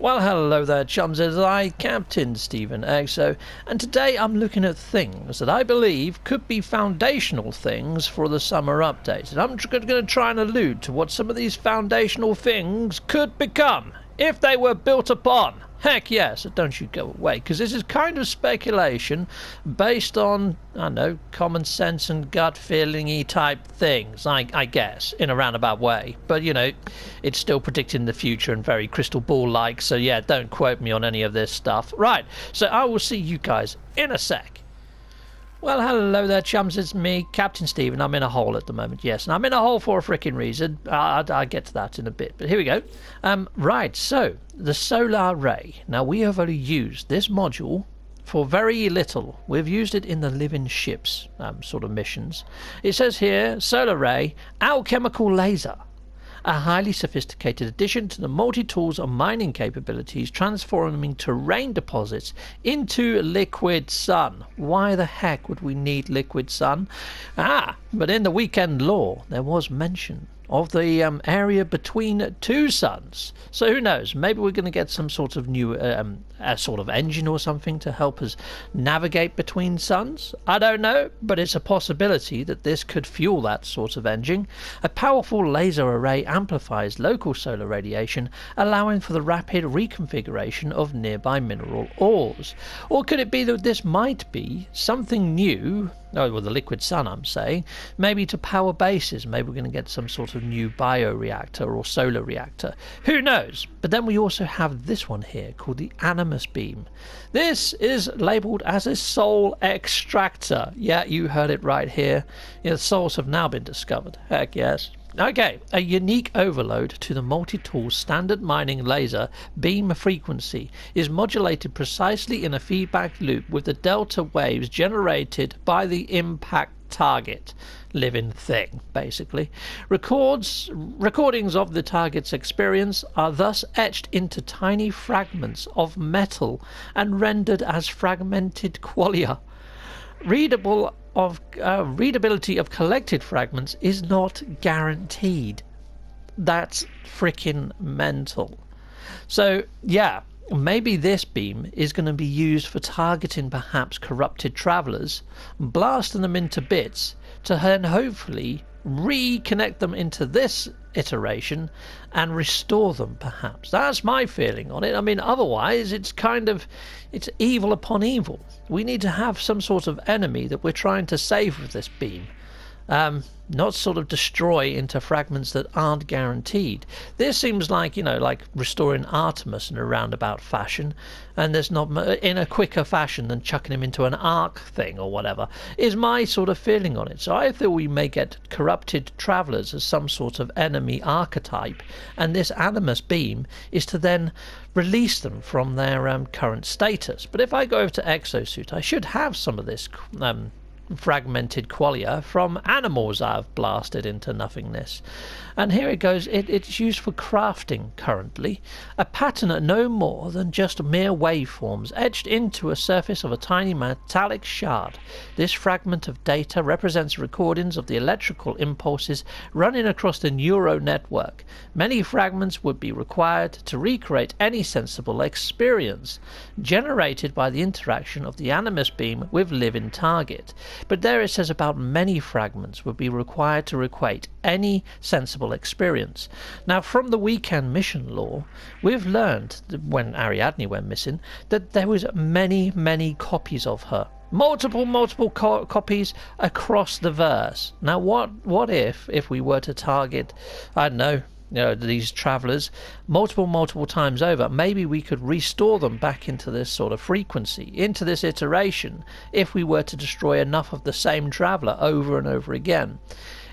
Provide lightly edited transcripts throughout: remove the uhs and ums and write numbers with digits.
Well, hello there, chums. It's I, Captain Stephen Exo, and today I'm looking at things that I believe could be foundational things for the summer update. And I'm going to try and allude to what some of these foundational things could become if they were built upon. Heck yes, don't you go away, because this is kind of speculation based on, I don't know, common sense and gut feeling-y type things, I guess, in a roundabout way. But, you know, it's still predicting the future and very crystal ball-like, so yeah, don't quote me on any of this stuff. Right, so I will see you guys in a sec. Well, hello there, chums. It's me, Captain Stephen. I'm in a hole at the moment, yes. And I'm in a hole for a freaking reason. I'll get to that in a bit. But here we go. Right, so the solar array. Now, we have only used this module for very little. We've used it in the living ships sort of missions. It says here, solar array, alchemical laser. A highly sophisticated addition to the multi-tools and mining capabilities, transforming terrain deposits into liquid sun. Why the heck would we need liquid sun? But in the weekend lore, there was mention of the area between two suns. So who knows? Maybe we're going to get some sort of new a sort of engine or something to help us navigate between suns. I don't know, but it's a possibility that this could fuel that sort of engine. A powerful laser array amplifies local solar radiation, allowing for the rapid reconfiguration of nearby mineral ores. Or could it be that this might be something new? Oh, well, the liquid sun, I'm saying. Maybe to power bases. Maybe we're going to get some sort of new bioreactor or solar reactor. Who knows? But then we also have this one here called the NMS beam. This is labelled as a soul extractor. Yeah, you heard it right here. Yeah, the souls have now been discovered. Heck yes. Okay, a unique overload to the multi-tool standard mining laser beam frequency is modulated precisely in a feedback loop with the delta waves generated by the impact target. Living thing, basically. Recordings of the target's experience are thus etched into tiny fragments of metal and rendered as fragmented qualia. Readability of collected fragments is not guaranteed. That's freaking mental. So, yeah, maybe this beam is going to be used for targeting perhaps corrupted travellers, blasting them into bits, to then hopefully reconnect them into this iteration and restore them, perhaps. That's my feeling on it. I mean, otherwise it's evil upon evil. We need to have some sort of enemy that we're trying to save with this beam, not sort of destroy into fragments that aren't guaranteed. This seems like, you know, like restoring Artemis in a roundabout fashion, and there's not in a quicker fashion than chucking him into an arc thing or whatever, is my sort of feeling on it. So I feel we may get corrupted travellers as some sort of enemy archetype, and this animus beam is to then release them from their current status. But if I go over to Exosuit, I should have some of this fragmented qualia from animals I've blasted into nothingness. And here it goes. It's used for crafting currently. A pattern no more than just mere waveforms etched into a surface of a tiny metallic shard. This fragment of data represents recordings of the electrical impulses running across the neural network. Many fragments would be required to recreate any sensible experience generated by the interaction of the animus beam with living target. But there it says about many fragments would be required to recreate any sensible experience. Now, from the weekend mission lore, we've learned that when Ariadne went missing, that there was many copies of her. Multiple copies across the verse. Now, what if we were to target, I don't know, these travellers multiple times over? Maybe we could restore them back into this sort of frequency, into this iteration, if we were to destroy enough of the same traveller over and over again.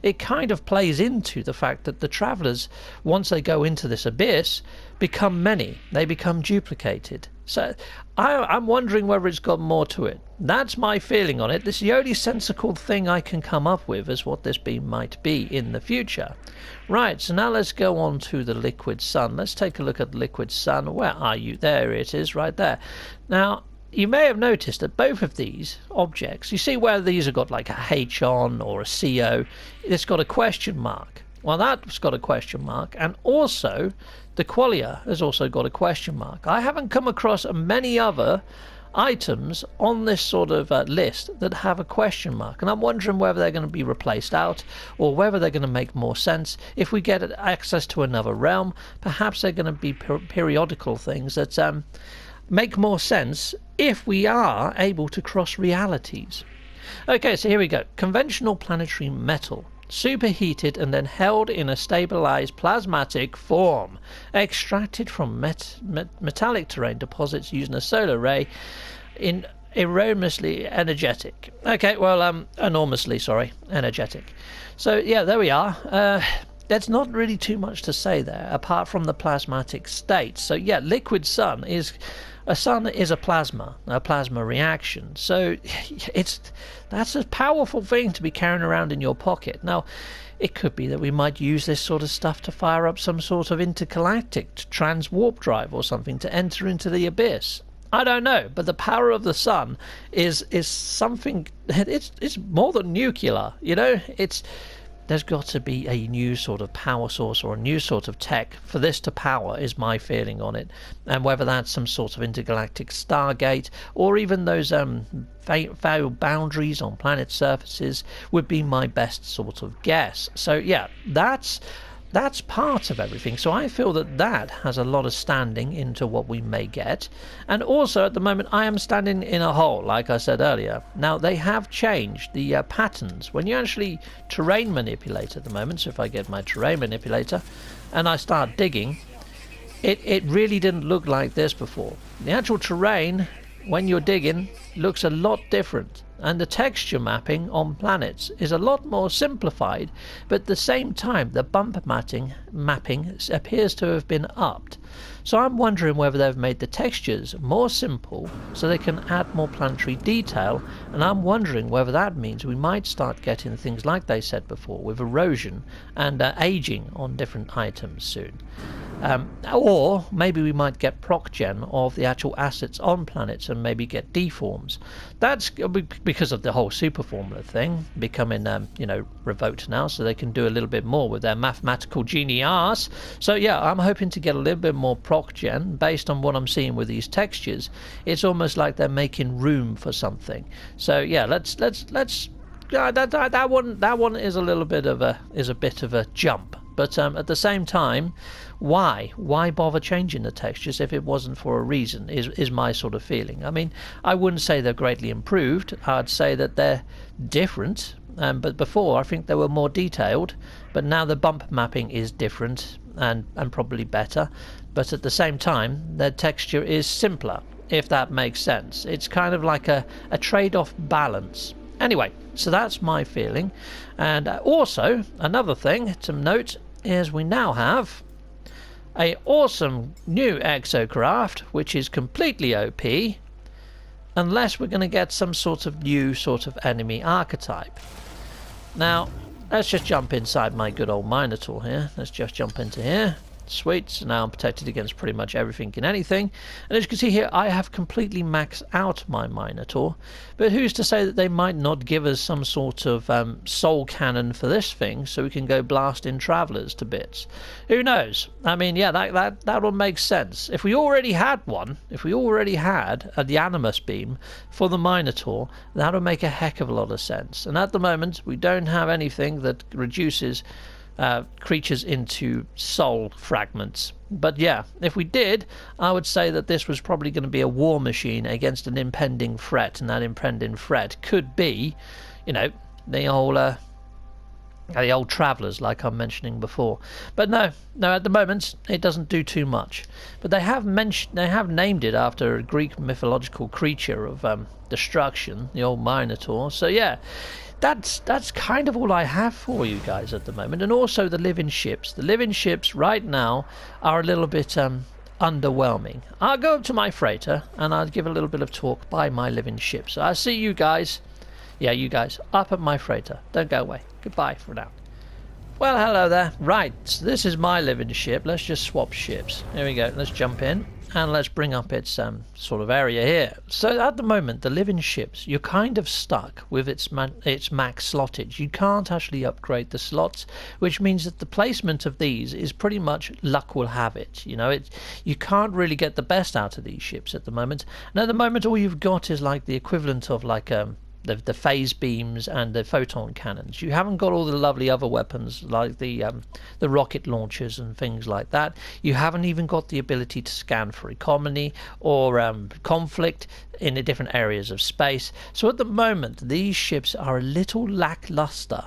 It kind of plays into the fact that the travellers, once they go into this abyss, become many. They become duplicated. So I'm wondering whether it's got more to it. That's my feeling on it. This is the only sensible thing I can come up with as what this beam might be in the future. Right, so now let's go on to the liquid sun. Let's take a look at liquid sun. Where are you? There it is, right there. Now, you may have noticed that both of these objects, you see where these have got like a H on or a CO, it's got a question mark. Well, that's got a question mark, and also the qualia has also got a question mark. I haven't come across many other items on this sort of list that have a question mark, and I'm wondering whether they're going to be replaced out or whether they're going to make more sense if we get access to another realm. Perhaps they're going to be periodical things that make more sense if we are able to cross realities. Okay, so here we go. Conventional planetary metal. Superheated and then held in a stabilized plasmatic form. Extracted from metallic terrain deposits using a solar ray in enormously energetic. Okay, well, enormously, energetic. So, yeah, there we are. There's not really too much to say there, apart from the plasmatic state. So, yeah, liquid sun is... A sun is a plasma reaction. So that's a powerful thing to be carrying around in your pocket. Now, it could be that we might use this sort of stuff to fire up some sort of intergalactic trans-warp drive or something to enter into the abyss. I don't know, but the power of the sun is something. It's more than nuclear, you know. There's got to be a new sort of power source or a new sort of tech for this to power, is my feeling on it. And whether that's some sort of intergalactic Stargate or even those failed boundaries on planet surfaces would be my best sort of guess. So yeah, that's part of everything. So I feel that has a lot of standing into what we may get. And also at the moment I am standing in a hole, like I said earlier. Now they have changed the patterns. When you actually terrain manipulate at the moment, so if I get my terrain manipulator and I start digging, it really didn't look like this before. The actual terrain, when you're digging, looks a lot different. And the texture mapping on planets is a lot more simplified, but at the same time the bump mapping appears to have been upped. So I'm wondering whether they've made the textures more simple so they can add more planetary detail, and I'm wondering whether that means we might start getting things like they said before, with erosion and aging on different items soon. Or maybe we might get proc gen of the actual assets on planets and maybe get deforms. That's because of the whole super formula thing becoming revoked now, so they can do a little bit more with their mathematical genius. So yeah, I'm hoping to get a little bit more proc gen based on what I'm seeing with these textures. It's almost like they're making room for something. So yeah, let's that one is a little bit of a jump. But at the same time, why bother changing the textures if it wasn't for a reason, is my sort of feeling. I mean, I wouldn't say they're greatly improved. I'd say that they're different. But before, I think they were more detailed. But now the bump mapping is different and probably better. But at the same time, their texture is simpler, if that makes sense. It's kind of like a trade-off balance. Anyway, so that's my feeling. And also, another thing to note is we now have a awesome new exocraft, which is completely OP, unless we're going to get some sort of new sort of enemy archetype. Now, let's just jump inside my good old Minotaur here. Let's just jump into here. Sweet, so now I'm protected against pretty much everything and anything. And as you can see here, I have completely maxed out my Minotaur. But who's to say that they might not give us some sort of soul cannon for this thing, so we can go blasting travellers to bits? Who knows? I mean, yeah, that would make sense. If we already had one, if we already had the NMS beam for the Minotaur, that would make a heck of a lot of sense. And at the moment, we don't have anything that reduces creatures into soul fragments. But yeah, if we did, I would say that this was probably going to be a war machine against an impending threat, and that impending threat could be, the old travellers, like I'm mentioning before. But no, at the moment it doesn't do too much. But they have named it after a Greek mythological creature of destruction, the old Minotaur. So yeah. That's kind of all I have for you guys at the moment. And also the living ships. The living ships right now are a little bit underwhelming. I'll go up to my freighter and I'll give a little bit of talk by my living ships. So I'll see you guys. Yeah, you guys up at my freighter. Don't go away. Goodbye for now. Well, hello there. Right, so this is my living ship. Let's just swap ships. Here we go. Let's jump in. and let's bring up its sort of area here. So at the moment, the living ships, you're kind of stuck with its max slottage. You can't actually upgrade the slots, which means that the placement of these is pretty much luck will have it. You know, you can't really get the best out of these ships at the moment. And at the moment, all you've got is like the equivalent of like the phase beams and the photon cannons. You haven't got all the lovely other weapons like the rocket launchers and things like that. You haven't even got the ability to scan for economy or conflict in the different areas of space. So at the moment, these ships are a little lackluster.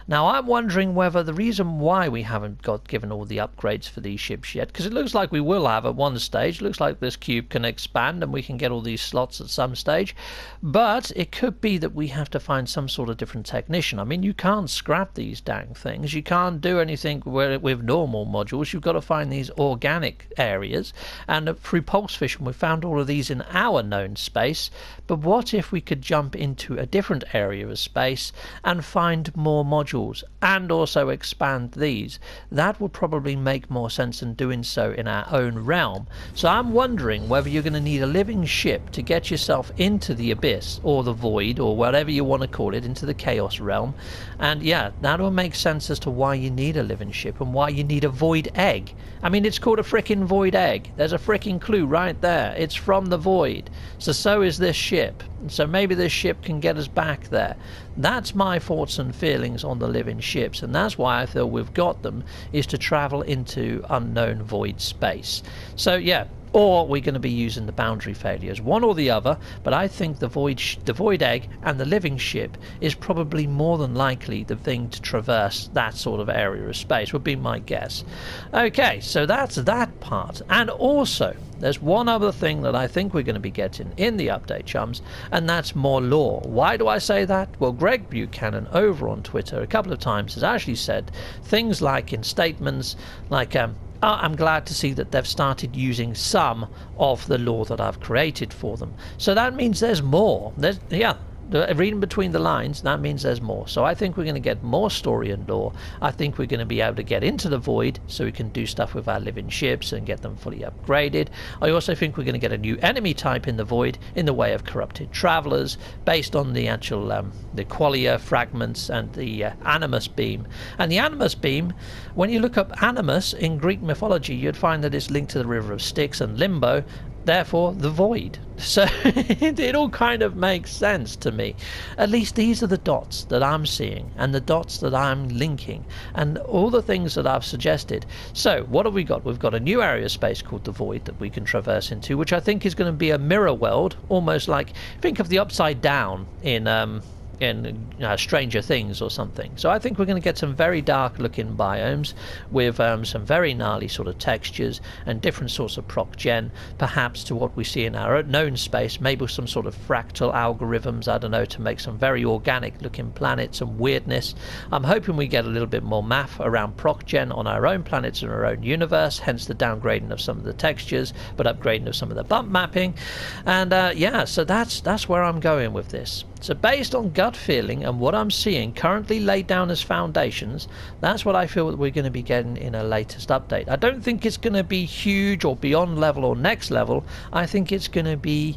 Now I'm wondering whether the reason why we haven't got given all the upgrades for these ships yet, because it looks like we will have at one stage. It looks like this cube can expand and we can get all these slots at some stage, but it could be that we have to find some sort of different technician. I mean, you can't scrap these dang things. You can't do anything with normal modules. You've got to find these organic areas, and through pulse fission we found all of these in our known space. But what if we could jump into a different area of space and find more modules and also expand these? That would probably make more sense than doing so in our own realm. So I'm wondering whether you're going to need a living ship to get yourself into the abyss or the void or whatever you want to call it, into the chaos realm. And yeah, that will make sense as to why you need a living ship and why you need a void egg. I mean, it's called a frickin' void egg. There's a frickin' clue right there. It's from the void. So is this ship. So maybe this ship can get us back there. That's my thoughts and feelings on the living ships, and that's why I feel we've got them, is to travel into unknown void space. So yeah, or we're going to be using the boundary failures, one or the other. But I think the void egg and the living ship is probably more than likely the thing to traverse that sort of area of space, would be my guess. Okay, so that's that part. And also there's one other thing that I think we're going to be getting in the update, chums, and that's more lore. Why do I say that? Well, Greg Buchanan over on Twitter a couple of times has actually said things like in statements like I'm glad to see that they've started using some of the lore that I've created for them. So that means there's more. Reading between the lines, that means there's more. So I think we're going to get more story and lore. I think we're going to be able to get into the void so we can do stuff with our living ships and get them fully upgraded. I also think we're going to get a new enemy type in the void in the way of corrupted travelers, based on the actual the qualia fragments and the animus beam. And the animus beam, when you look up animus in Greek mythology, you'd find that it's linked to the river of Styx and Limbo, therefore the void. So it all kind of makes sense to me. At least these are the dots that I'm seeing and the dots that I'm linking and all the things that I've suggested. So what have we got? We've got a new area of space called the void that we can traverse into, which I think is going to be a mirror world, almost like, think of the Upside Down in Stranger Things or something. So I think we're going to get some very dark looking biomes with some very gnarly sort of textures and different sorts of proc gen, perhaps to what we see in our known space, maybe some sort of fractal algorithms, I don't know, to make some very organic looking planets and weirdness. I'm hoping we get a little bit more math around proc gen on our own planets and our own universe, hence the downgrading of some of the textures but upgrading of some of the bump mapping. And yeah, so that's where I'm going with this. So based on gut feeling and what I'm seeing currently laid down as foundations, that's what I feel that we're going to be getting in a latest update. I don't think it's going to be huge or beyond level or next level. I think it's going to be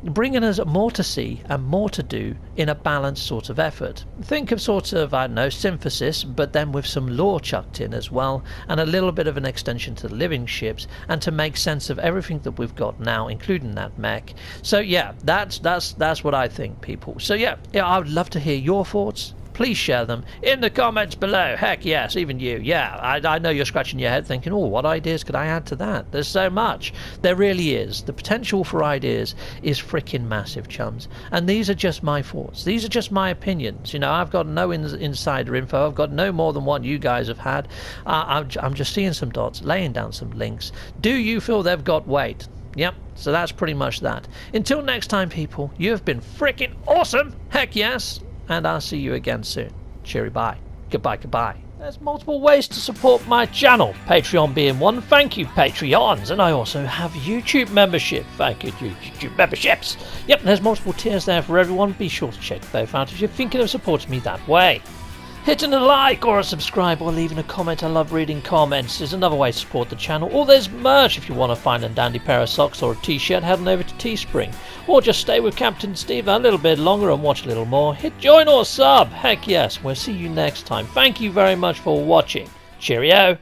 bringing us more to see and more to do in a balanced sort of effort. Think of sort of, I don't know, synthesis, but then with some lore chucked in as well, and a little bit of an extension to the living ships, and to make sense of everything that we've got now, including that mech. So yeah, that's what I think, people. So yeah, I would love to hear your thoughts. Please share them in the comments below. Heck yes, even you. Yeah, I know you're scratching your head thinking, oh, what ideas could I add to that? There's so much. There really is. The potential for ideas is freaking massive, chums. And these are just my thoughts. These are just my opinions. You know, I've got no insider info. I've got no more than what you guys have had. I'm just seeing some dots, laying down some links. Do you feel they've got weight? Yep, so that's pretty much that. Until next time, people, you have been freaking awesome. Heck yes. And I'll see you again soon. Cheery bye. Goodbye, goodbye. There's multiple ways to support my channel, Patreon being one. Thank you, Patreons. And I also have YouTube membership. Thank you, YouTube memberships. Yep, there's multiple tiers there for everyone. Be sure to check both out if you're thinking of supporting me that way. Hitting a like or a subscribe or leaving a comment. I love reading comments. There's another way to support the channel. Or there's merch if you want to find a dandy pair of socks or a t-shirt. Head on over to Teespring. Or just stay with Captain Steve a little bit longer and watch a little more. Hit join or sub. Heck yes. We'll see you next time. Thank you very much for watching. Cheerio.